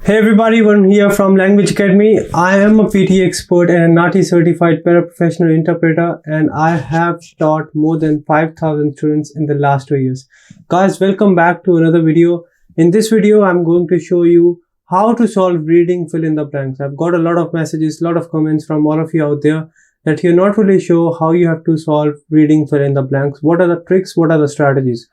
Hey everybody, Varun here from Language Academy. I am a PTE expert and a NAATI certified paraprofessional interpreter, and I have taught more than 5,000 students in the last 2 years. Guys, welcome back to another video. In this video, I'm going to show you how to solve reading fill in the blanks. I've got a lot of messages, a lot of comments from all of you out there that you're not really sure how you have to solve reading fill in the blanks. What are the tricks? What are the strategies?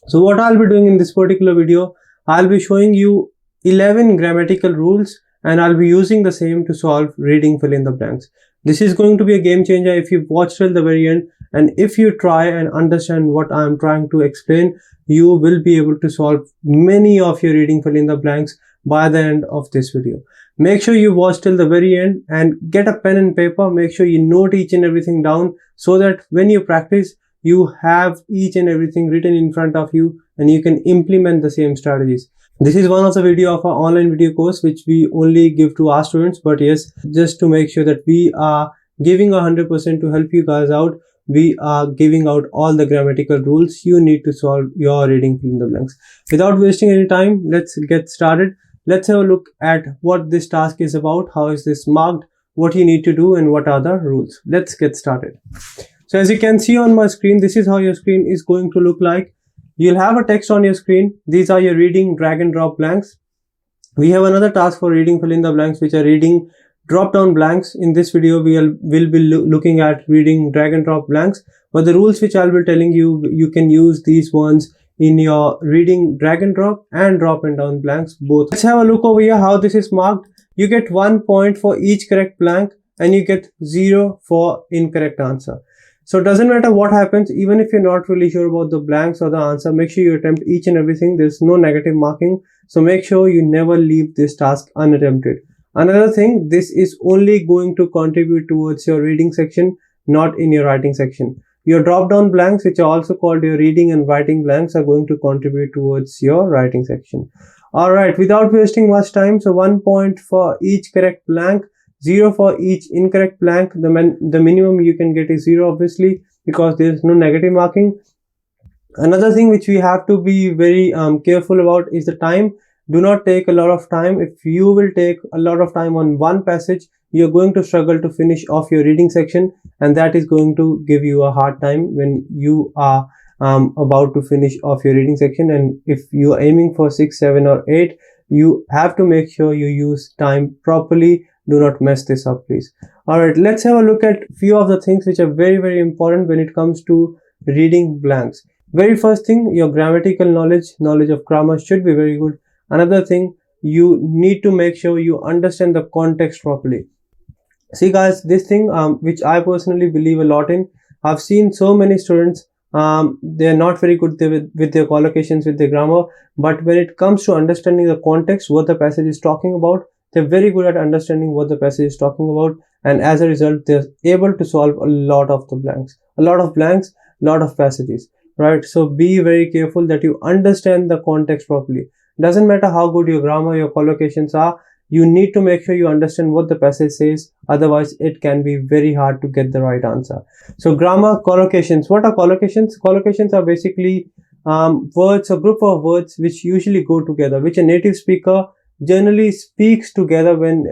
So what I'll be doing in this particular video, I'll be showing you 11 grammatical rules, and I'll be using the same to solve reading fill in the blanks. This is going to be a game changer if you watch till the very end, and if you try and understand what I'm trying to explain, you will be able to solve many of your reading fill in the blanks by the end of this video. Make sure you watch till the very end and get a pen and paper. Make sure you note each and everything down so that when you practice, you have each and everything written in front of you and you can implement the same strategies. This is one of the video of our online video course which we only give to our students, but yes, just to make sure that we are giving 100% to help you guys out, we are giving out all the grammatical rules you need to solve your reading fill in the blanks. Without wasting any time, let's get started. Let's have a look at what this task is about, how is this marked, what you need to do, and what are the rules. Let's get started. So as you can see on my screen, this is how your screen is going to look like. You'll have a text on your screen. These are your reading drag and drop blanks. We have another task for reading fill in the blanks, which are reading drop down blanks. In this video, will be looking at reading drag and drop blanks. But the rules which I'll be telling you, you can use these ones in your reading drag and drop and down blanks both. Let's have a look over here how this is marked. You get 1 point for each correct blank and you get 0 for incorrect answer. So it doesn't matter what happens, even if you're not really sure about the blanks or the answer, make sure you attempt each and everything. There's no negative marking. So make sure you never leave this task unattempted. Another thing, this is only going to contribute towards your reading section, not in your writing section. Your drop down blanks, which are also called your reading and writing blanks, are going to contribute towards your writing section. Alright, without wasting much time, so 1 point for each correct blank, 0 for each incorrect blank. The minimum you can get is 0, obviously, because there is no negative marking. Another thing which we have to be very careful about is the time. Do not take a lot of time. If you will take a lot of time on one passage, you're going to struggle to finish off your reading section, and that is going to give you a hard time when you are about to finish off your reading section. And if you are aiming for 6, 7 or 8, you have to make sure you use time properly. Do not mess this up, please. Alright, let's have a look at few of the things which are very, very important when it comes to reading blanks. Very first thing, your grammatical knowledge of grammar should be very good. Another thing, you need to make sure you understand the context properly. See guys, this thing which I personally believe a lot in, I've seen so many students, they're not very good with their collocations, with their grammar, but when it comes to understanding the context, what the passage is talking about, they're very good at understanding what the passage is talking about, and as a result, they're able to solve a lot of the blanks. A lot of blanks, lot of passages, right? So be very careful that you understand the context properly. Doesn't matter how good your grammar, your collocations are, you need to make sure you understand what the passage says, otherwise it can be very hard to get the right answer. So grammar, collocations. What are collocations? Collocations are basically words, a group of words which usually go together, which a native speaker generally speaks together when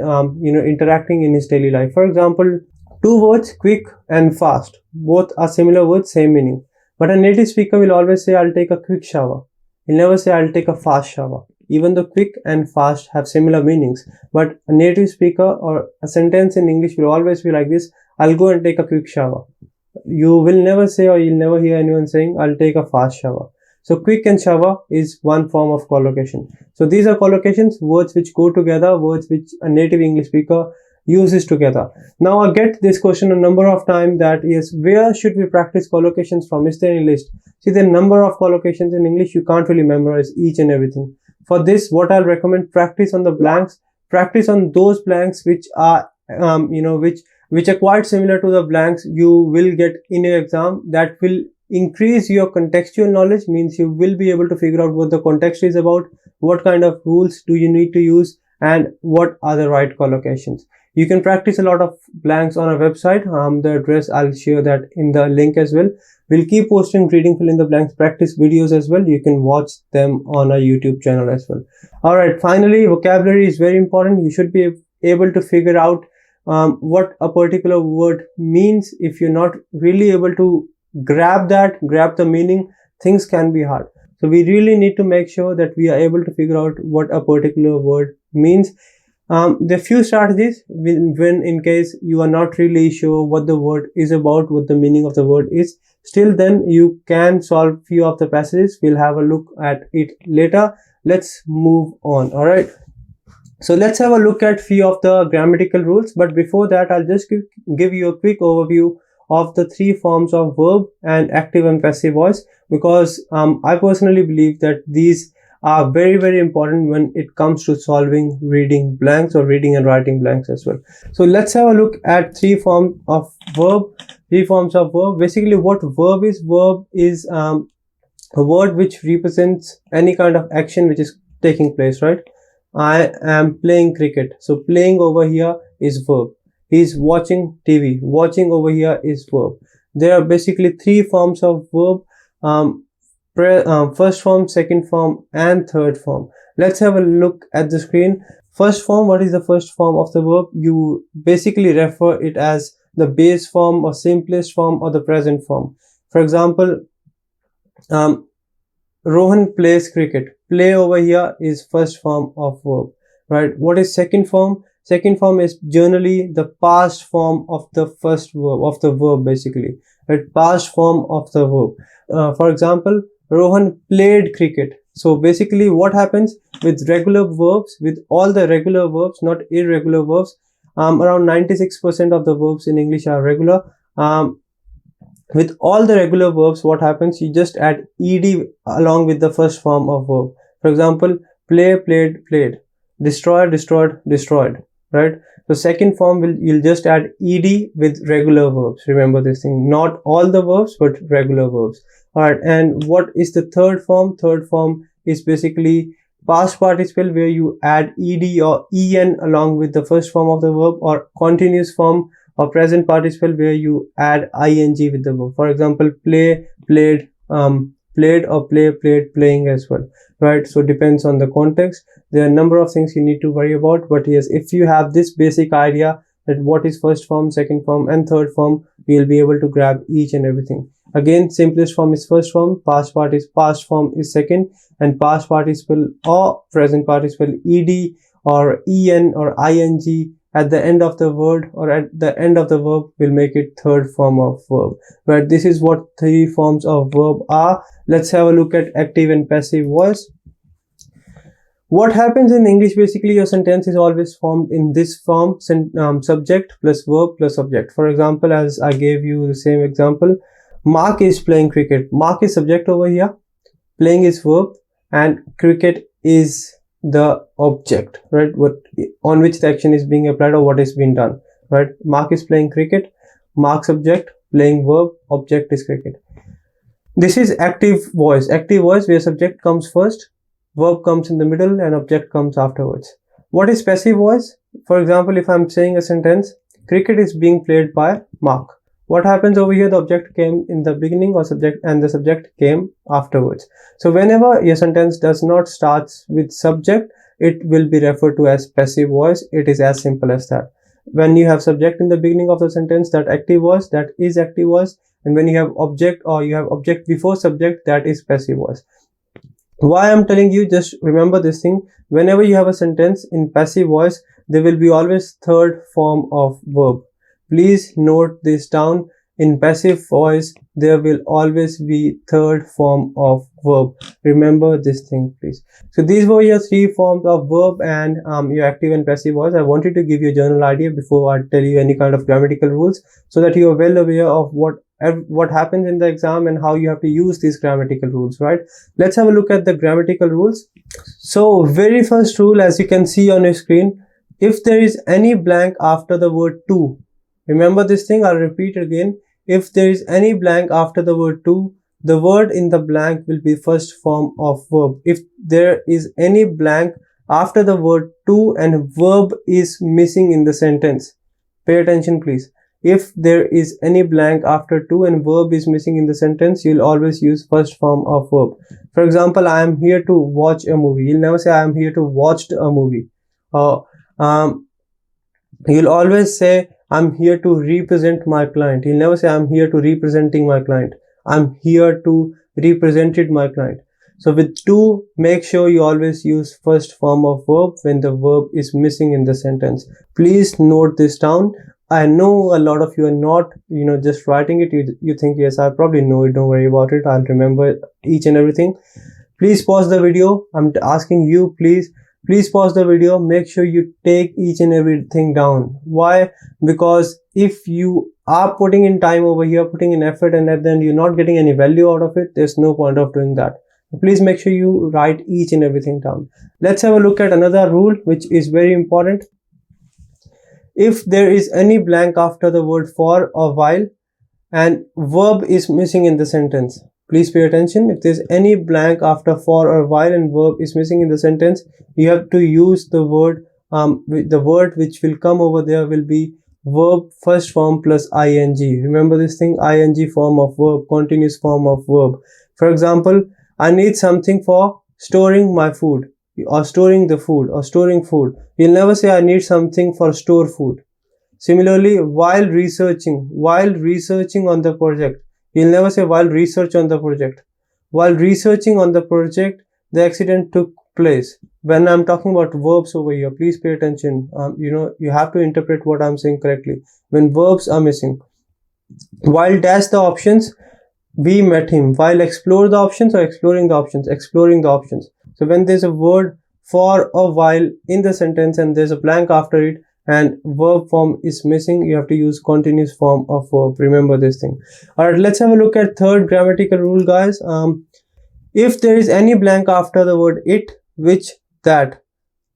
interacting in his daily life. For example, two words, quick and fast, both are similar words, same meaning, but a native speaker will always say, I'll take a quick shower. He'll never say, I'll take a fast shower. Even though quick and fast have similar meanings, but a native speaker or a sentence in English will always be like this, I'll go and take a quick shower. You will never say, or you'll never hear anyone saying, I'll take a fast shower. So quick and shower is one form of collocation. So these are collocations, words which go together, words which a native English speaker uses together. Now I get this question a number of times, that is, where should we practice collocations from? Is there any list? See, the number of collocations in English, you can't really memorize each and everything. For this, what I'll recommend, practice on the blanks, practice on those blanks which are, which are quite similar to the blanks you will get in your exam. That will increase your contextual knowledge, means you will be able to figure out what the context is about, what kind of rules do you need to use, and what are the right collocations. You can practice a lot of blanks on our website. The address, I'll share that in the link as well. We'll keep posting reading fill in the blanks practice videos as well. You can watch them on our YouTube channel as well. Alright, finally, vocabulary is very important. You should be able to figure out what a particular word means. If you're not really able to grab the meaning, things can be hard. So we really need to make sure that we are able to figure out what a particular word means. There are few strategies when in case you are not really sure what the word is about, what the meaning of the word is. Still then you can solve few of the passages. We'll have a look at it later. Let's move on. Alright. So let's have a look at few of the grammatical rules. But before that, I'll just give you a quick overview of the three forms of verb and active and passive voice, because I personally believe that these are very, very important when it comes to solving reading blanks or reading and writing blanks as well. So let's have a look at three forms of verb. Basically, what verb is? Verb is a word which represents any kind of action which is taking place, right? I am playing cricket. So playing over here is verb. He's watching TV. Watching over here is verb. There are basically three forms of verb. First form, second form, and third form. Let's have a look at the screen. First form, what is the first form of the verb? You basically refer it as the base form or simplest form or the present form. For example, Rohan plays cricket. Play over here is first form of verb, right? What is second form? Second form is generally the past form of the first verb, of the verb basically, right? Past form of the verb. For example, Rohan played cricket. So basically what happens with regular verbs, with all the regular verbs, not irregular verbs, around 96% of the verbs in English are regular. With all the regular verbs, what happens? You just add ed along with the first form of verb. For example, play, played, played. Destroy, destroyed, destroyed, right? So second form you'll just add ed with regular verbs. Remember this thing, not all the verbs, but regular verbs. Alright, and what is the third form? Third form is basically past participle, where you add ed or en along with the first form of the verb, or continuous form or present participle, where you add ing with the verb. For example, play, played, played, or play, played, playing as well, right? So depends on the context. There are a number of things you need to worry about, but yes, if you have this basic idea that what is first form, second form, and third form, you'll be able to grab each and everything. Again, simplest form is first form, past form is second, and past participle or present participle ed or en or ing at the end of the word or at the end of the verb will make it third form of verb, right? This is what three forms of verb are. Let's have a look at active and passive voice. What happens in English, basically your sentence is always formed in this form, subject plus verb plus object. For example, as I gave you the same example, Mark is playing cricket. Mark is subject over here, playing is verb, and cricket is the object, right? On which the action is being applied or what is being done, right? Mark is playing cricket, Mark subject, playing verb, object is cricket. This is active voice. Active voice where subject comes first, verb comes in the middle, and object comes afterwards. What is passive voice? For example, if I'm saying a sentence, cricket is being played by Mark. What happens over here? The object came in the beginning or subject, and the subject came afterwards. So whenever your sentence does not start with subject, it will be referred to as passive voice. It is as simple as that. When you have subject in the beginning of the sentence, that active voice, that is active voice. And when you have object or you have object before subject, that is passive voice. Why I'm telling you, just remember this thing. Whenever you have a sentence in passive voice, there will be always third form of verb. Please note this down. In passive voice, there will always be third form of verb. Remember this thing, please. So these were your three forms of verb and your active and passive voice. I wanted to give you a general idea before I tell you any kind of grammatical rules, so that you are well aware of what happens in the exam and how you have to use these grammatical rules, right? Let's have a look at the grammatical rules. So very first rule, as you can see on your screen, if there is any blank after the word to, remember this thing, I'll repeat again. If there is any blank after the word to, the word in the blank will be first form of verb. If there is any blank after the word to and verb is missing in the sentence. Pay attention please. If there is any blank after to and verb is missing in the sentence, you'll always use first form of verb. For example, I am here to watch a movie. You'll never say I am here to watch a movie. You'll always say I'm here to represent my client. You'll never say I'm here to representing my client. I'm here to represented my client. So with to, make sure you always use first form of verb when the verb is missing in the sentence. Please note this down. I know a lot of you are not, just writing it. You think, yes, I probably know it. Don't worry about it. I'll remember each and everything. Please pause the video. I'm asking you, please pause the video. Make sure you take each and everything down. Why? Because if you are putting in time over here, putting in effort, and then you're not getting any value out of it, there's no point of doing that. Please make sure you write each and everything down. Let's have a look at another rule which is very important. If there is any blank after the word for or while and verb is missing in the sentence, please pay attention. If there's any blank after for or while and verb is missing in the sentence, you have to use the word, the word which will come over there will be verb first form plus ing. Remember this thing, ing form of verb, continuous form of verb. For example, I need something for storing my food, or storing the food, or storing food. You'll never say I need something for store food. Similarly, while researching on the project, you'll never say while research on the project. While researching on the project, the accident took place. When I'm talking about verbs over here, please pay attention. You have to interpret what I'm saying correctly. When verbs are missing, while dash the options, we met him. While explore the options, or exploring the options, exploring the options. So when there's a word for or while in the sentence and there's a blank after it and verb form is missing, you have to use continuous form of verb. Remember this thing. All right, let's have a look at third grammatical rule, guys. If there is any blank after the word it, which, that,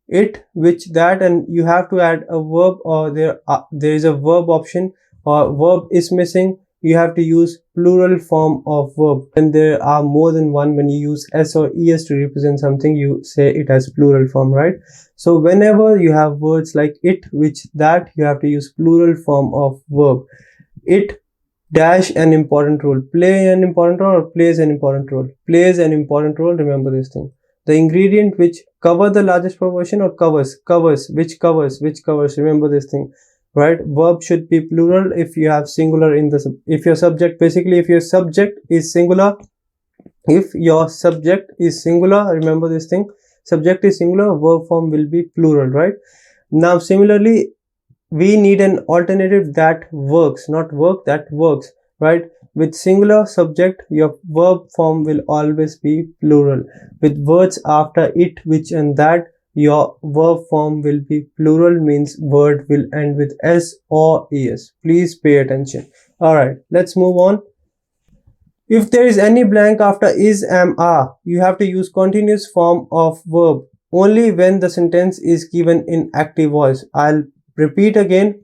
and you have to add a verb, or there is a verb option, or verb is missing, you have to use plural form of verb. When there are more than one, when you use s or es to represent something, you say it as plural form, right? So whenever you have words like it, which, that, you have to use plural form of verb. It dash an important role, play an important role, or plays an important role. Plays an important role. Remember this thing. The ingredient which cover the largest proportion, or covers, which covers. Remember this thing. Right? Verb should be plural if you have singular in the, if your subject, basically if your subject is singular, remember this thing, subject is singular, verb form will be plural, right? Now similarly, we need an alternative that works, not work, that works, right? With singular subject, your verb form will always be plural. With words after it, which, and that, your verb form will be plural, means word will end with s or es. Please pay attention. All right, let's move on. If there is any blank after is, am, are, you have to use continuous form of verb only when the sentence is given in active voice. I'll repeat again.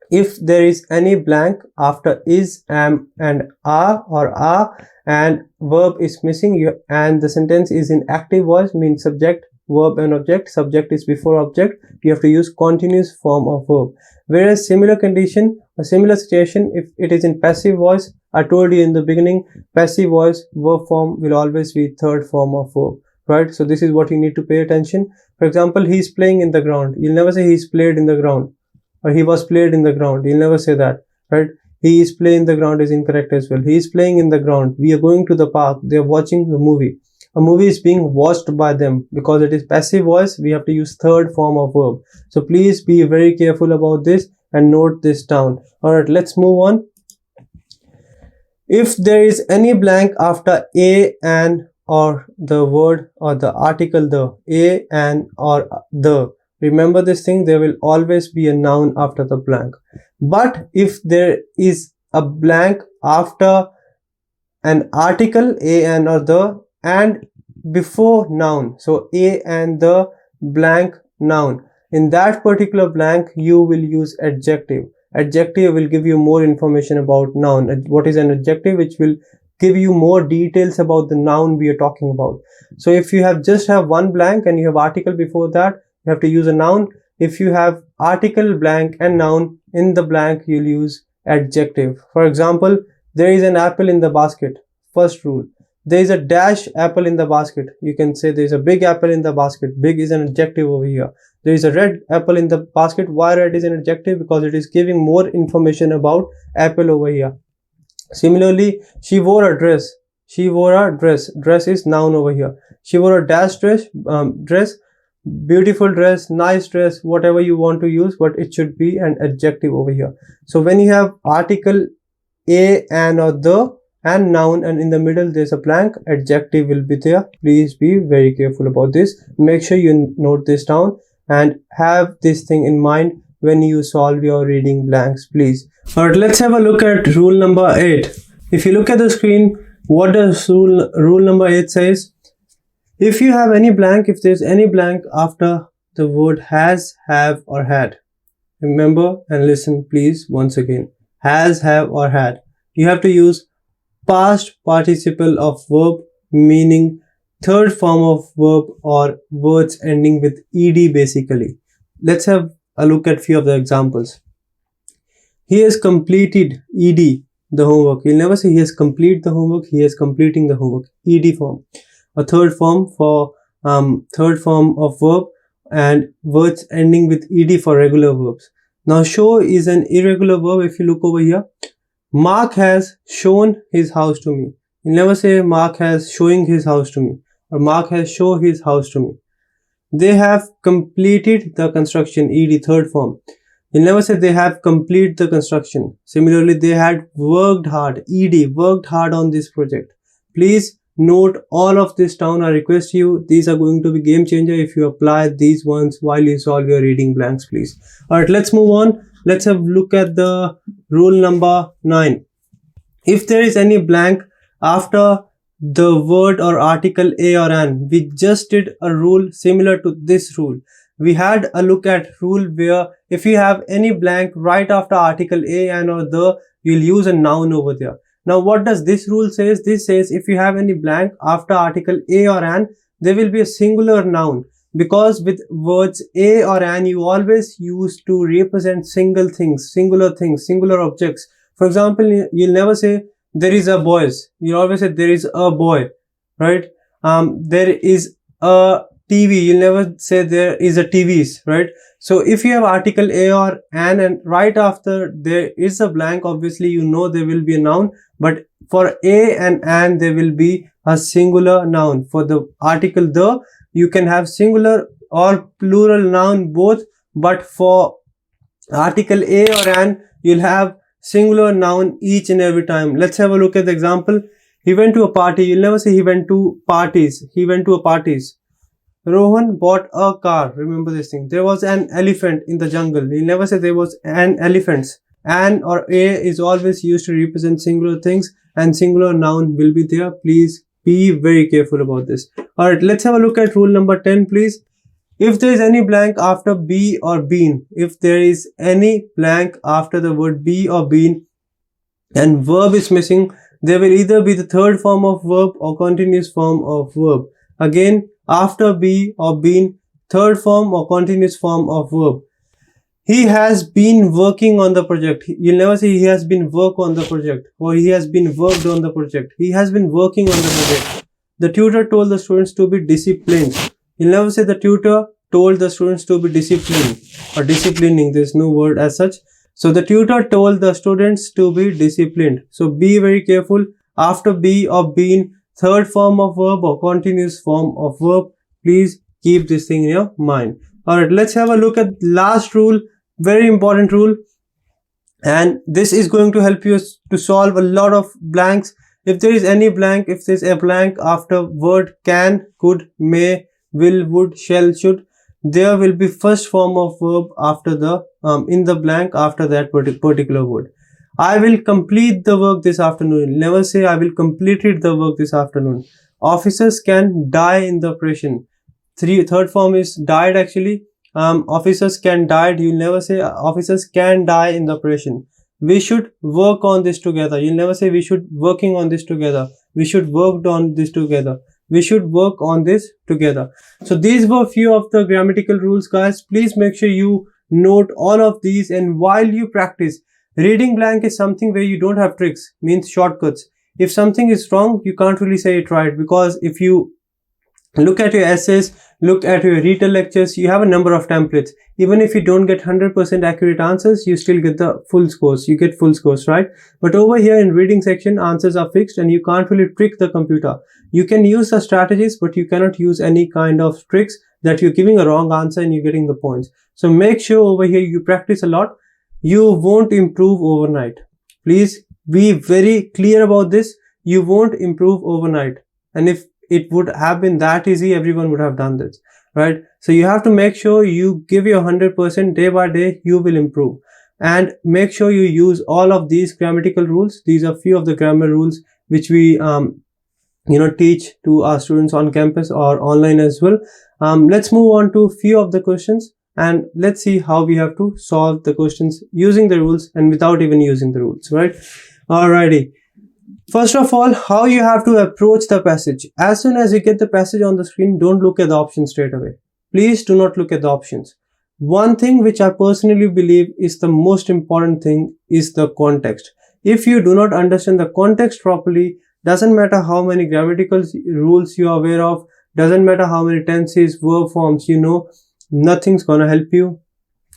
If there is any blank after is, am, and are, or are, and verb is missing, and the sentence is in active voice, means subject, verb, and object. Subject is before object. You have to use continuous form of verb. Whereas similar condition, a similar situation, if it is in passive voice, I told you in the beginning, passive voice, verb form will always be third form of verb, right? So this is what you need to pay attention. For example, he's playing in the ground. You'll never say he's played in the ground, or he was played in the ground. You'll never say that, right? He is playing in the ground is incorrect as well. He is playing in the ground. We are going to the park. They are watching a movie. A movie is being watched by them. Because it is passive voice, we have to use third form of verb. So please be very careful about this and note this down. Alright, let's move on. If there is any blank after a, an, or the word or the article the, a, an, or the, remember this thing, there will always be a noun after the blank. But if there is a blank after an article, a, an, or the, and before noun, so a and the blank noun, in that particular blank you will use adjective. Adjective will give you more information about noun. What is an adjective? Which will give you more details about the noun we are talking about. So if you just have one blank and you have article before that, you have to use a noun. If you have article blank and noun in the blank, you'll use adjective. For example, there is an apple in the basket. First rule. There is a dash apple in the basket. You can say there is a big apple in the basket. Big is an adjective over here. There is a red apple in the basket. Why red is an adjective? Because it is giving more information about apple over here. Similarly, she wore a dress. She wore a dress. Dress is noun over here. She wore a dash dress, beautiful dress, nice dress, whatever you want to use, but it should be an adjective over here. So when you have article a, an, or the, and noun, and in the middle there's a blank, adjective will be there. Please be very careful about this. Make sure you note this down and have this thing in mind when you solve your reading blanks, please. Alright, let's have a look at rule number 8. If you look at the screen, what does rule number 8 says? If you have any blank, if there's any blank after the word has, have, or had, remember and listen please once again. Has, have, or had. You have to use past participle of verb, meaning third form of verb or words ending with ed basically. Let's have a look at few of the examples. He has completed ed, the homework. You'll never say he has completed the homework, he is completing the homework. Ed form. A third form for third form of verb and words ending with ed for regular verbs. Now show is an irregular verb. If you look over here, Mark has shown his house to me. You never say Mark has showing his house to me or Mark has shown his house to me. They have completed the construction, ed, third form. You never say they have completed the construction. Similarly, they had worked hard, ed, worked hard on this project. Please note all of this down. I request you, these are going to be game changer if you apply these ones while you solve your reading blanks, please. Alright, let's move on. Let's have a look at the rule number 9. If there is any blank after the word or article a or an, we just did a rule similar to this rule. We had a look at rule where if you have any blank right after article a, an, or the, you'll use a noun over there. Now what does this rule says? This says if you have any blank after article a or an, there will be a singular noun, because with words a or an you always use to represent single things, singular objects. For example, you'll never say there is a boys, you always say there is a boy, right? There is a TV, you'll never say there is a TVs, right? So if you have article a or an and right after there is a blank, obviously you know there will be a noun, but for a and an there will be a singular noun. For the article the, you can have singular or plural noun both, but for article a or an you'll have singular noun each and every time. Let's have a look at the example. He went to a party. You'll never say he went to parties. He went to a parties. Rohan bought a car. Remember this thing. There was an elephant in the jungle. You'll never say there was an elephant. An or a is always used to represent singular things and singular noun will be there. Please be very careful about this. Alright, let's have a look at rule number 10, please. If there is any blank after be or been, if there is any blank after the word be or been and verb is missing, there will either be the third form of verb or continuous form of verb. Again, after be or been, third form or continuous form of verb. He has been working on the project. You'll never say he has been work on the project or he has been worked on the project. He has been working on the project. The tutor told the students to be disciplined. You'll never say the tutor told the students to be disciplined or disciplining. There's no word as such. So the tutor told the students to be disciplined. So be very careful. After be or been, third form of verb or continuous form of verb. Please keep this thing in your mind. Alright, let's have a look at last rule. Very important rule. And this is going to help you to solve a lot of blanks. If there is any blank, if there's a blank after word can, could, may, will, would, shall, should, there will be first form of verb after the in the blank after that particular word. I will complete the work this afternoon. Never say I will completed the work this afternoon. Officers can die in the operation. Third form is died actually. Officers can died. You never say officers can die in the operation. we should work on this together. You'll never say we should working on this together. We should worked on this together. We should work on this together. So these were few of the grammatical rules, guys. Please make sure you note all of these, and while you practice, reading blank is something where you don't have tricks, means shortcuts. If something is wrong, you can't really say it right, because if you look at your essays, look at your retail lectures, you have a number of templates. Even if you don't get 100% accurate answers, you still get the full scores. You get full scores, right? But over here in reading section, answers are fixed and you can't really trick the computer. You can use the strategies, but you cannot use any kind of tricks that you're giving a wrong answer and you're getting the points. So make sure over here you practice a lot. You won't improve overnight. Please be very clear about this. You won't improve overnight. And if it would have been that easy, everyone would have done this, right? So you have to make sure you give your 100%. Day by day, you will improve. And make sure you use all of these grammatical rules. These are few of the grammar rules which we teach to our students on campus or online as well. Let's move on to few of the questions, and let's see how we have to solve the questions using the rules and without even using the rules, right? Alrighty. First of all, how you have to approach the passage. As soon as you get the passage on the screen, don't look at the options straight away. Please do not look at the options. One thing which I personally believe is the most important thing is the context. If you do not understand the context properly, doesn't matter how many grammatical rules you are aware of, doesn't matter how many tenses, verb forms you know, nothing's gonna help you.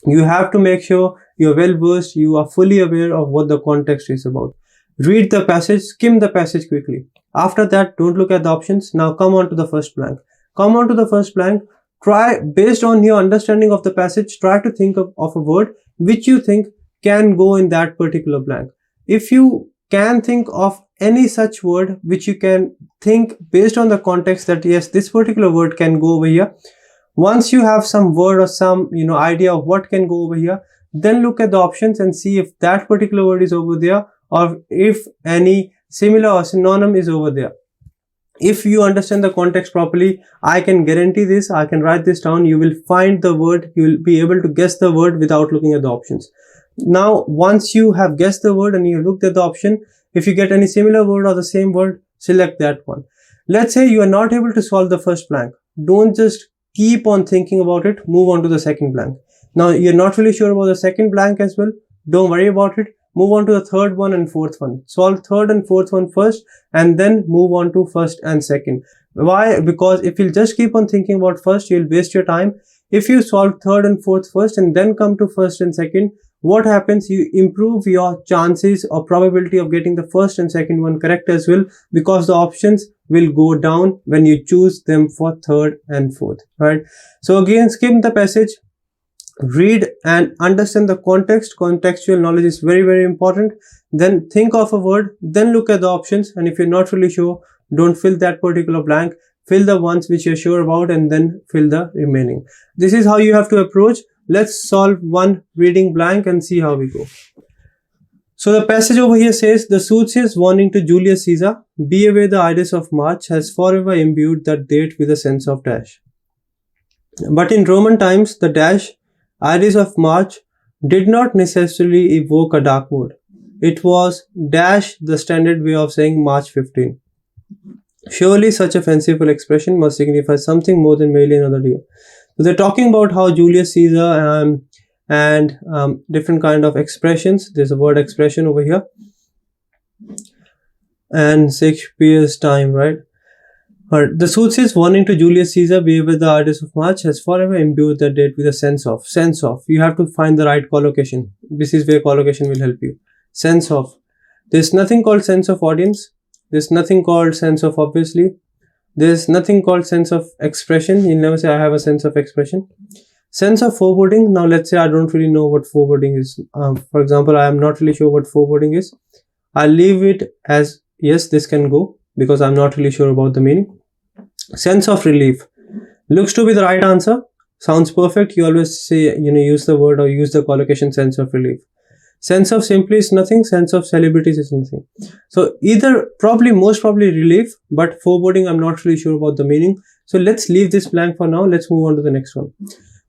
You have to make sure you're well versed, you are fully aware of what the context is about. Read the passage, skim the passage quickly. After that, don't look at the options. Now come on to the first blank. Come on to the first blank. Try, based on your understanding of the passage, try to think of a word which you think can go in that particular blank. If you can think of any such word which you can think based on the context that yes, this particular word can go over here. Once you have some word or some idea of what can go over here, then look at the options and see if that particular word is over there, or if any similar or synonym is over there. If you understand the context properly, I can guarantee this, I can write this down, you will find the word, you will be able to guess the word without looking at the options. Now, once you have guessed the word and you looked at the option, if you get any similar word or the same word, select that one. Let's say you are not able to solve the first blank. Don't just keep on thinking about it, move on to the second blank. Now, you're not really sure about the second blank as well. Don't worry about it. Move on to the third one and fourth one. Solve third and fourth one first and then move on to first and second. Why? Because if you'll just keep on thinking about first, you'll waste your time. If you solve third and fourth first and then come to first and second, what happens? You improve your chances or probability of getting the first and second one correct as well, because the options will go down when you choose them for third and fourth, right? So again, skim the passage. Read and understand the context. Contextual knowledge is very, very important. Then think of a word, then look at the options, and if you're not really sure, don't fill that particular blank. Fill the ones which you're sure about and then fill the remaining. This is how you have to approach. Let's solve one reading blank and see how we go. So the passage over here says, the soothsayer's warning to Julius Caesar, be aware the ides of March has forever imbued that date with a sense of dash. But in Roman times, the dash ides of March did not necessarily evoke a dark mood. It was dash the standard way of saying March 15. Surely such a fanciful expression must signify something more than merely another day. So they're talking about how Julius Caesar and different kind of expressions. There's a word expression over here. And Shakespeare's time, right? Alright, the soothsayer's warning to Julius Caesar, be aware the ides of March, has forever imbued the date with a sense of. Sense of. You have to find the right collocation. This is where collocation will help you. Sense of. There's nothing called sense of audience. There's nothing called sense of obviously. There's nothing called sense of expression. You'll never say I have a sense of expression. Sense of foreboding. Now let's say I don't really know what foreboding is. For example, I am not really sure what foreboding is. I'll leave it as yes, this can go because I'm not really sure about the meaning. Sense of relief. Looks to be the right answer. Sounds perfect. You always say, use the word or use the collocation sense of relief. Sense of simply is nothing. Sense of celebrities is nothing. So either most probably relief, but foreboding, I'm not really sure about the meaning. So let's leave this blank for now. Let's move on to the next one.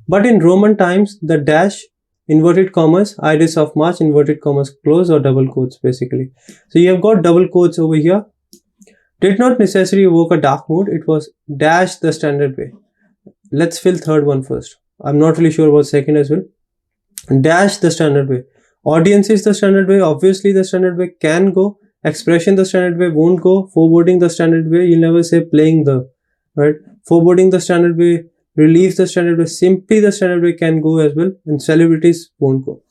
But in Roman times, the dash inverted commas, IDs of March, inverted commas close, or double quotes basically. So you have got double quotes over here. Did not necessarily evoke a dark mood. It was dash the standard way. Let's fill third one first. I'm not really sure about second as well. Dash the standard way. Audience is the standard way. Obviously the standard way can go. Expression the standard way won't go. Foreboding the standard way, you'll never say playing the, right? Foreboding the standard way, relief the standard way, simply the standard way can go as well, and celebrities won't go.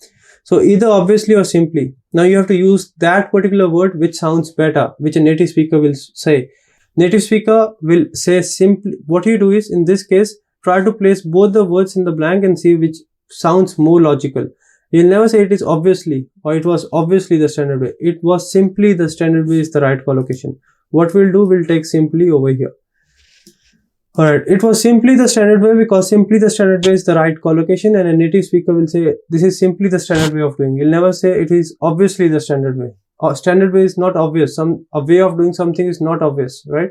So either obviously or simply. Now you have to use that particular word which sounds better, which a native speaker will say. Native speaker will say simply. What you do is, in this case, try to place both the words in the blank and see which sounds more logical. You'll never say it is obviously or it was obviously the standard way. It was simply the standard way is the right collocation. What we'll do, we'll take simply over here. Alright, it was simply the standard way because simply the standard way is the right collocation, and a native speaker will say this is simply the standard way of doing. You'll never say it is obviously the standard way. Standard way is not obvious. A way of doing something is not obvious, right?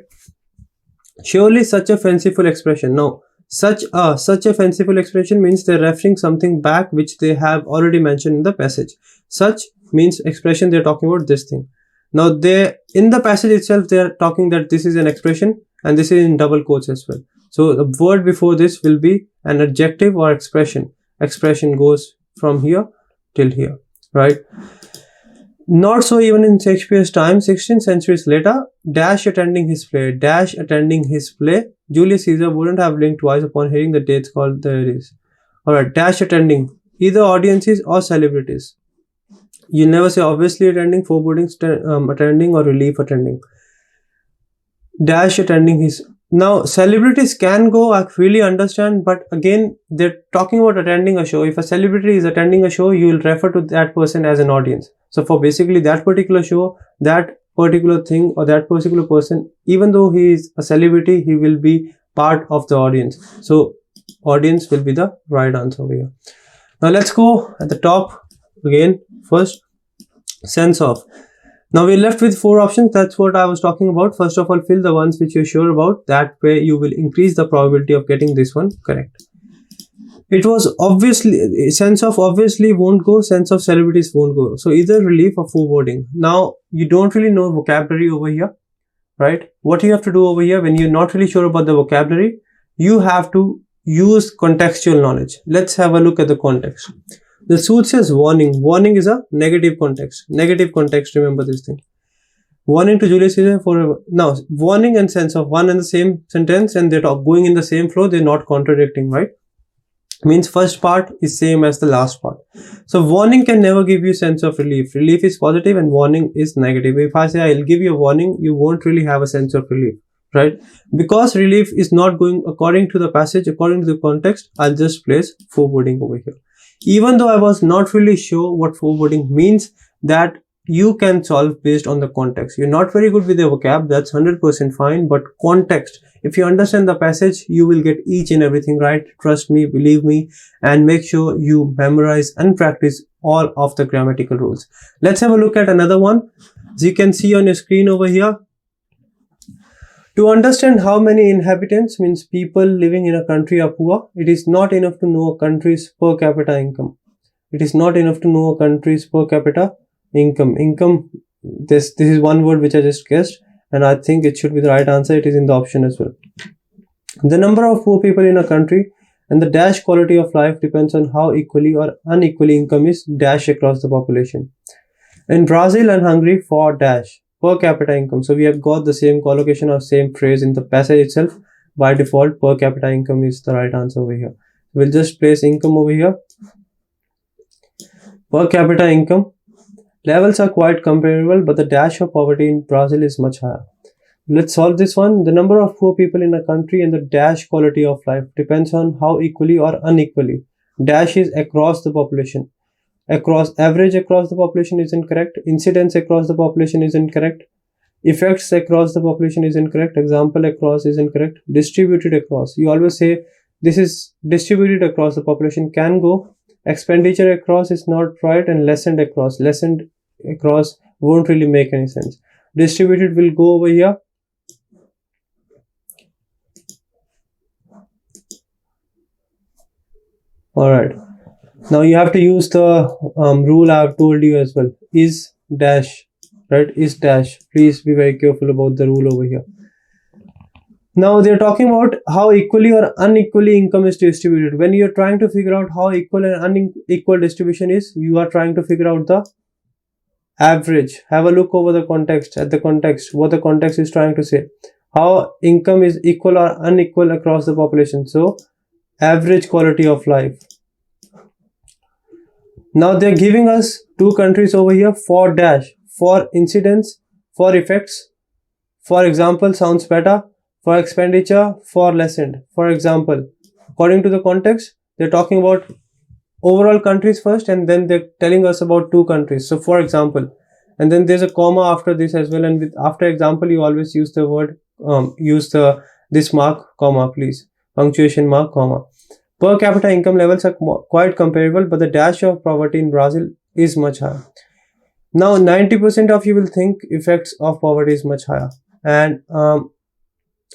Surely such a fanciful expression. No. Such a fanciful expression means they're referring something back which they have already mentioned in the passage. Such means expression, they're talking about this thing. Now in the passage itself, they're talking that this is an expression and this is in double quotes as well. So the word before this will be an adjective or expression. Expression goes from here till here, right? Not so even in Shakespeare's time, 16 centuries later, dash attending his play, Julius Caesar wouldn't have blinked twice upon hearing the dates called the Aries. Alright, dash attending, either audiences or celebrities. You never say obviously attending, foreboding attending, or relief attending. Dash attending his. Now, celebrities can go, I really understand, but again, they're talking about attending a show. If a celebrity is attending a show, you will refer to that person as an audience. So for basically that particular show, that particular thing, or that particular person, even though he is a celebrity, he will be part of the audience. So audience will be the right answer over here. Now let's go at the top again. First, sense of. Now we're left with 4 options. That's what I was talking about. First of all, fill the ones which you're sure about. That way you will increase the probability of getting this one correct. It was obviously, sense of obviously won't go, sense of celebrities won't go. So either relief or foreboding. Now you don't really know vocabulary over here, right? What you have to do over here, when you're not really sure about the vocabulary, you have to use contextual knowledge. Let's have a look at the context. The suit says warning. Warning is a negative context. Negative context, remember this thing. Warning to Julius Caesar for. Now, warning and sense of one and the same sentence, and they're going in the same flow, they're not contradicting, right? Means first part is same as the last part. So warning can never give you sense of relief. Relief is positive and warning is negative. If I say I'll give you a warning, you won't really have a sense of relief, right? Because relief is not going according to the passage, according to the context, I'll just place foreboding over here. Even though I was not really sure what foreboding means, that you can solve based on the context. You're not very good with the vocab, that's 100% fine, but context, if you understand the passage, you will get each and everything right. Trust me, believe me, and make sure you memorize and practice all of the grammatical rules. Let's have a look at another one. As you can see on your screen over here, to understand how many inhabitants, means people living in a country, are poor, it is not enough to know a country's per capita income. It is not enough to know a country's per capita income. This is one word which I just guessed, and I think it should be the right answer. It is in the option as well. The number of poor people in a country and the dash quality of life depends on how equally or unequally income is dash across the population. In Brazil and Hungary, for dash per capita income. So we have got the same collocation or same phrase in the passage itself. By default, per capita income is the right answer over here. We'll just place income over here. Per capita income. Levels are quite comparable, but the dash of poverty in Brazil is much higher. Let's solve this one. The number of poor people in a country and the dash quality of life depends on how equally or unequally. Dash is across the population. Average across the population is incorrect. Incidence across the population is incorrect. Effects across the population is incorrect. Example across is incorrect. Distributed across. You always say this is distributed across the population, can go. Expenditure across is not right, and lessened across. Lessened across won't really make any sense. Distributed will go over here. Alright. Now you have to use the rule I have told you as well. Is dash, right? Is dash. Please be very careful about the rule over here. Now they're talking about how equally or unequally income is distributed. When you're trying to figure out how equal and unequal distribution is, you are trying to figure out the average. Have a look over the context, at the context, what the context is trying to say. How income is equal or unequal across the population. So average quality of life. Now they're giving us two countries over here for dash, for incidence, for effects. For example, sounds better. For expenditure, for lessened. For example, according to the context, they're talking about overall countries first, and then they're telling us about two countries. So for example, and then there's a comma after this as well, and with after example you always use the word this mark, comma, please, punctuation mark, comma. Per capita income levels are quite comparable, but the dash of poverty in Brazil is much higher. Now 90% of you will think effects of poverty is much higher, and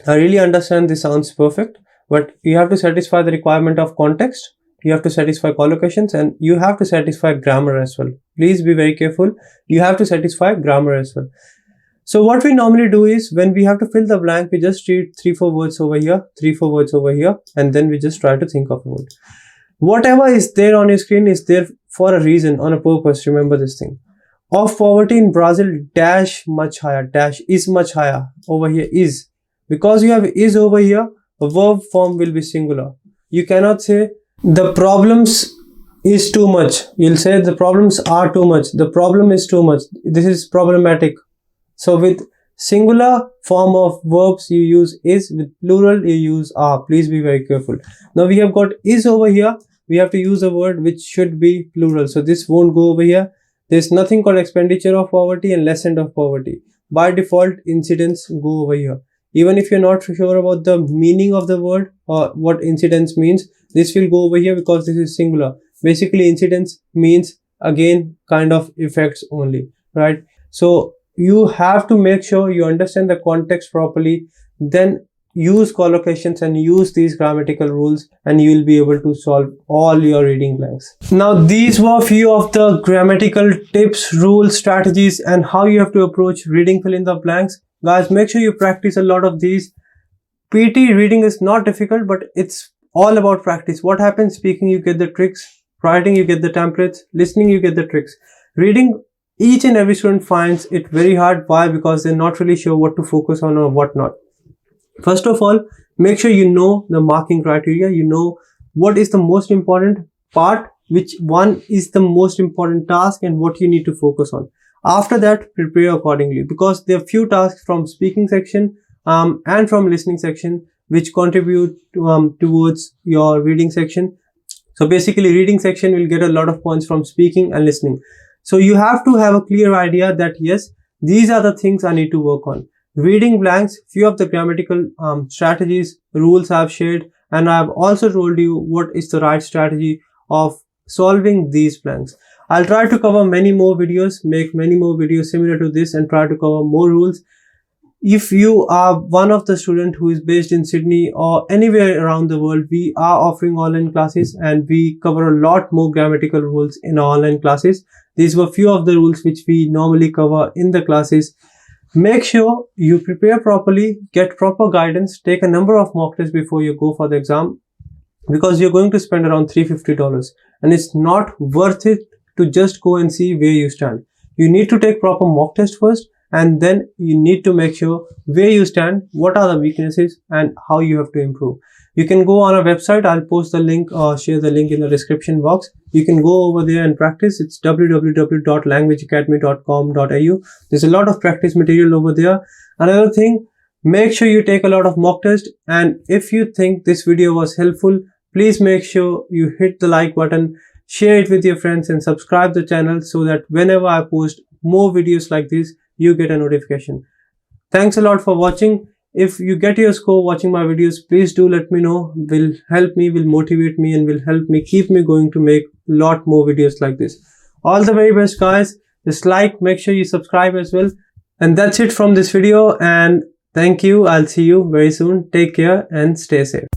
I really understand this sounds perfect, but you have to satisfy the requirement of context, you have to satisfy collocations, and you have to satisfy grammar as well. Please be very careful. You have to satisfy grammar as well. So what we normally do is, when we have to fill the blank, we just read 3-4 words over here, 3-4 words over here, and then we just try to think of a word. Whatever is there on your screen is there for a reason, on a purpose. Remember this thing. Of poverty in Brazil, dash much higher, dash is much higher. Over here is. Because you have is over here, a verb form will be singular. You cannot say the problems is too much. You'll say the problems are too much. The problem is too much. This is problematic. So with singular form of verbs you use is, with plural you use are. Please be very careful. Now we have got is over here. We have to use a word which should be plural. So this won't go over here. There's nothing called expenditure of poverty and lessened of poverty. By default, incidents go over here. Even if you're not sure about the meaning of the word or what incidence means, this will go over here because this is singular. Basically, incidence means, again, kind of effects only, right? So you have to make sure you understand the context properly, then use collocations and use these grammatical rules, and you will be able to solve all your reading blanks. Now, these were few of the grammatical tips, rules, strategies, and how you have to approach reading fill in the blanks. Guys, make sure you practice a lot of these. PT reading is not difficult, but it's all about practice. What happens? Speaking, you get the tricks. Writing, you get the templates. Listening, you get the tricks. Reading, each and every student finds it very hard. Why? Because they're not really sure what to focus on or what not. First of all, make sure you know the marking criteria. You know what is the most important part, which one is the most important task, and what you need to focus on. After that, prepare accordingly, because there are few tasks from speaking section and from listening section which contribute towards your reading section. So basically, reading section will get a lot of points from speaking and listening. So you have to have a clear idea that yes, these are the things I need to work on. Reading blanks, few of the grammatical strategies, rules I have shared, and I have also told you what is the right strategy of solving these blanks. I'll try to cover many more videos, make many more videos similar to this, and try to cover more rules. If you are one of the students who is based in Sydney or anywhere around the world, we are offering online classes and we cover a lot more grammatical rules in our online classes. These were few of the rules which we normally cover in the classes. Make sure you prepare properly, get proper guidance, take a number of mock tests before you go for the exam, because you're going to spend around $350 and it's not worth it to just go and see where you stand. You need to take proper mock test first, and then you need to make sure where you stand, what are the weaknesses, and how you have to improve. You can go on our website. I'll post the link or share the link in the description box. You can go over there and practice. It's www.languageacademy.com.au. There's a lot of practice material over there. Another thing, make sure you take a lot of mock tests, and if you think this video was helpful, please make sure you hit the like button, share it with your friends, and subscribe the channel so that whenever I post more videos like this, you get a notification. Thanks a lot for watching. If you get your score watching my videos, please do let me know. Will help me, will motivate me, and will help me keep me going to make a lot more videos like this. All the very best, guys. Just like, make sure you subscribe as well. And that's it from this video, and thank you. I'll see you very soon. Take care and stay safe.